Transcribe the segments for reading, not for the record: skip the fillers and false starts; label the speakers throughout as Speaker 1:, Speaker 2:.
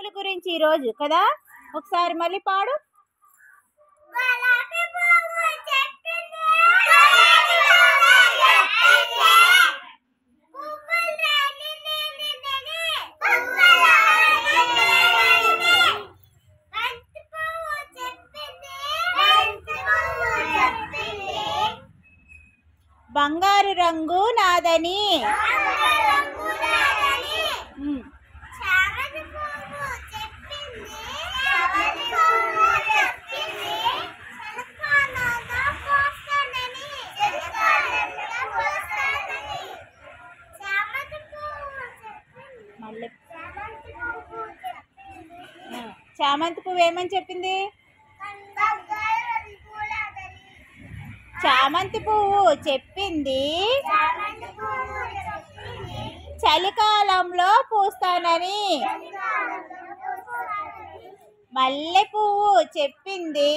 Speaker 1: పువ్వుల గురించి ఈరోజు కదా. ఒకసారి మళ్ళీ పాడు. బంగారు రంగు నాదని. చామంతి పువ్వు ఏమని చెప్పింది? చామంతి పువ్వు చెప్పింది చలికాలంలో పూస్తానని. మల్లె పువ్వు చెప్పింది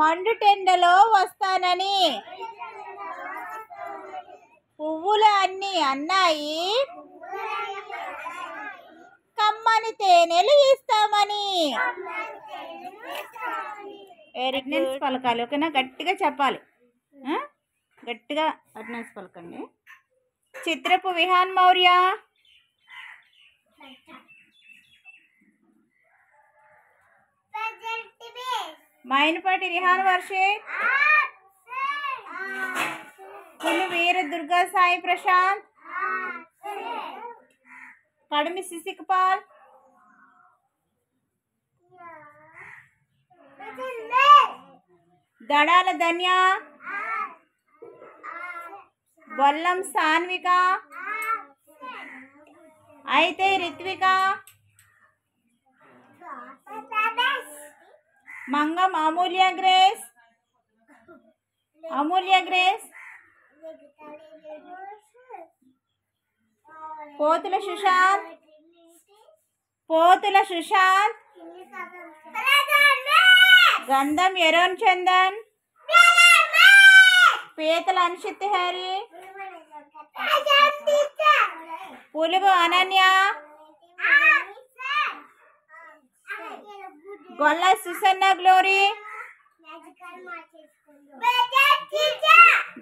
Speaker 1: మండుటెండలో వస్తానని. పువ్వులు అన్నీ అన్నాయి కమ్మని తేనెలు ఇస్తామని. అటెండెన్స్ పలకాలి, ఓకేనా? గట్టిగా చెప్పాలి, గట్టిగా అటెండెన్స్ పలకండి. చిత్రపు విహాన్ మౌర్య, మైనపాటి రిహాన్ వర్షిత్, పులి వీర దుర్గా సాయి ప్రశాంత్, కడిమి శిశికపాల్, దడాల ధన్య, బొల్లం సాన్విక, అయితే రిత్విక, మంగం అమూల్య గ్రేస్, పోతుల సుశాంత్, గంధం ఎరోన్ చందన్, పీతల అన్షిత్ హరి, పులుగు అనన్య, గొల్ల సుసన్న గ్లోరీ,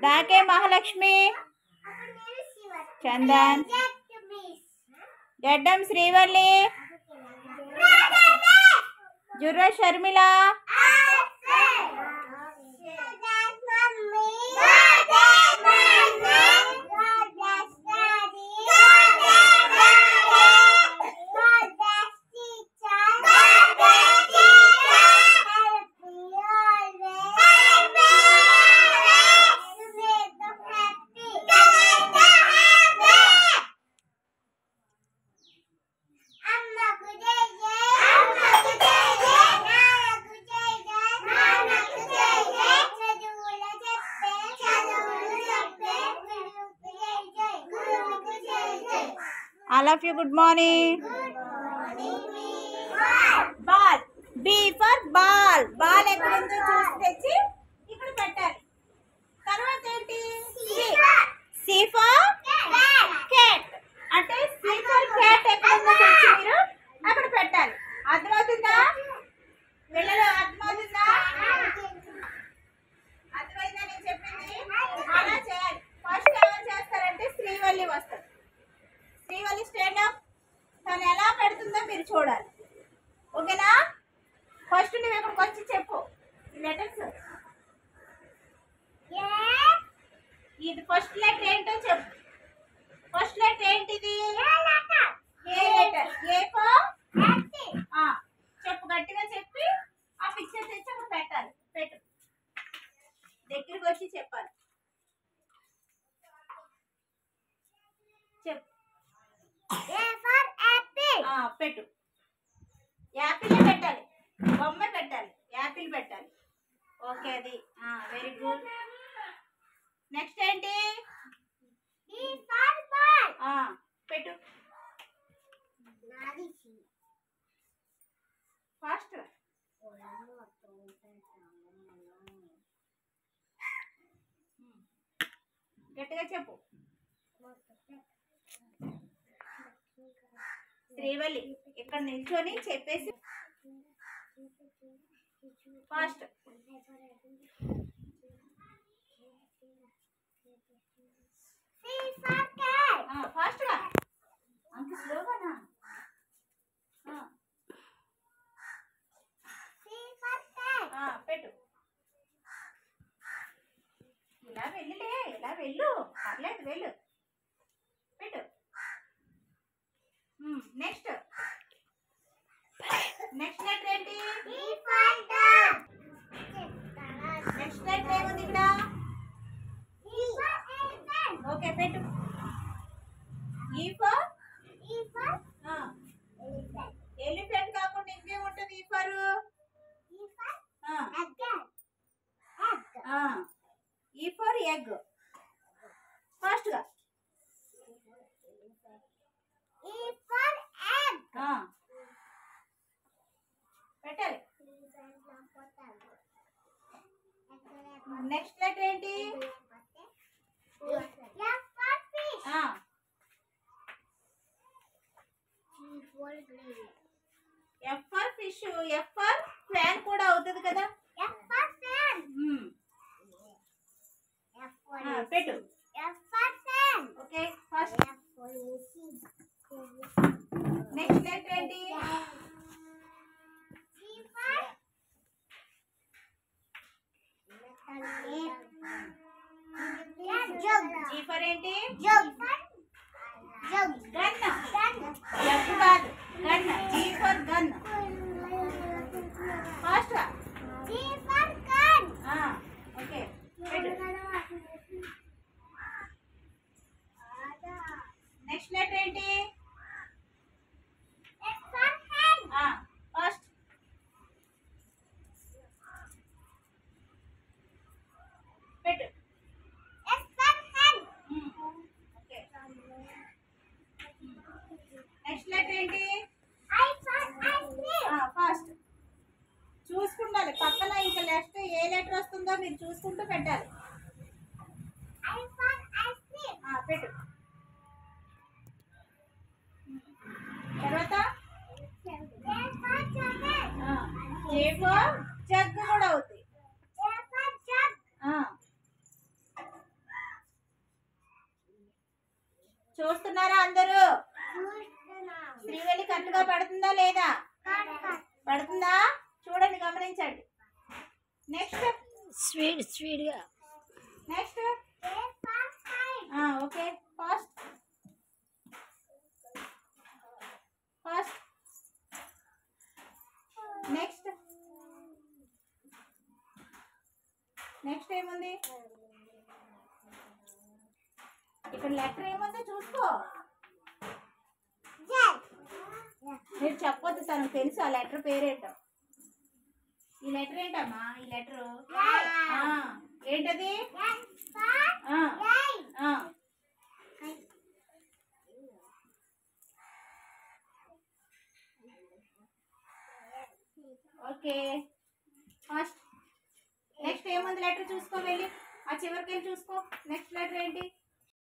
Speaker 1: దాకే మహాలక్ష్మి, చందన్, గడ్డం Srivalli, జుర్ర Sharmila, all of you good morning. Ball, B for ball. Ball ఎక్కడుందో చూసి తెచ్చి ఇక్కడ పెట్టాలి. తర్వాత ఏంటి? C for cat. అంటే C for cat ఎక్కడుందో తెచ్చి మీరు అక్కడ పెట్టాలి. అర్థమవుతుందా పిల్లలు? అర్థమవుతుందా? అర్థమైందా నేను చెప్పింది? అలా చేయాలి. ఫస్ట్ ఎవరు చేస్తారంటే శ్రీవల్లి వస్తారు. Srivalli stand up. తను ఎలా పెడుతుందో మీరు చూడాలి, ఓకేనా? ఫస్ట్ నువ్వు ఇక్కడికి వచ్చి చెప్పు లెటర్స్. ఇది ఫస్ట్ లెటర్ ఏంటో చెప్పు. ఫస్ట్ లెటర్ ఏంటిది? ఏ లెటర్? ఏ ఫర్ చెప్పు, గట్టిగా చెప్పి ఆ పిక్చర్ తెచ్చి అక్కడ పెట్టాలి. పెట్టు, దగ్గరికి వచ్చి చెప్పాలి. చెప్పు. పెట్టు. యాపిల్ పెట్టాలి, బొమ్మ పెట్టాలి, యాపిల్ పెట్టాలి. ఓకే, అది వెరీ గుడ్. నెక్స్ట్ ఏంటి? పెట్టు. ఫాస్ట్ గట్టిగా చెప్పు. శ్రీవల్లి ఇక్కడ నిల్చొని చెప్పేసి ఫాస్ట్ ఫాస్ట్ గా అంత స్లోగానా పెట్టు ఇలా వెళ్ళిలే ఇలా వెళ్ళు పర్లేదు వెళ్ళు పెట్టు నెక్స్ట్ నెక్స్ట్ లెటర్ ఏంటి నెక్స్ట్ లెటర్ ఏముంది ఇక్కడ ఓకే పెట్టు ఈ ఫర్ ఎలిఫెంట్ కాకుండా ఇంకేముంటుంది ఈ ఫర్ ఈ ఫర్ ఎగ్ ఫాస్ట్ గా పెట్టాలి నెక్స్ట్ లెటర్ ఏంటి F for fish F for fan కూడా అవుతుంది కదా పెట్టు ఓకే ఫస్ట్ నెక్స్ట్ లెటర్ ఏంటి జీ ఫర్ ఏంటి గన్ జగ్ కాదు gun G for gun fast గా ఓకే నెక్స్ట్ లెటర్ ఏంటి ఫస్ట్ పెట్టు ఓకే నెక్స్ట్ లెటర్ ఏంటి ఫాస్ట్ చూసుకుండాలి పక్కన ఇంకా నెక్స్ట్ ఏ లెటర్ వస్తుందో మీరు చూసుకుంటూ పెట్టాలి పెట్టు తర్వాత జేఫో జగ్ కూడా అవుతుంది చూస్తున్నారా అందరూ శ్రీవల్లి కరెక్ట్గా పడుతుందా లేదా పడుతుందా చూడండి గమనించండి నెక్స్ట్
Speaker 2: స్వీట్ గా
Speaker 1: next okay fast fast next next ఏముంది ఇక్కడ లెటర్ ఏముందో చూసుకో మీరు చెప్పొద్దు తనకు తెలుసు ఆ లెటర్ పేరేంటో ఈ లెటర్ ఏంటమ్మా ఈ లెటర్ ఏంటది ఓకే ఫస్ట్ నెక్స్ట్ ఏముంది లెటర్ చూసుకో వెళ్ళి ఆ చివరికి వెళ్ళి చూసుకో నెక్స్ట్ లెటర్ ఏంటి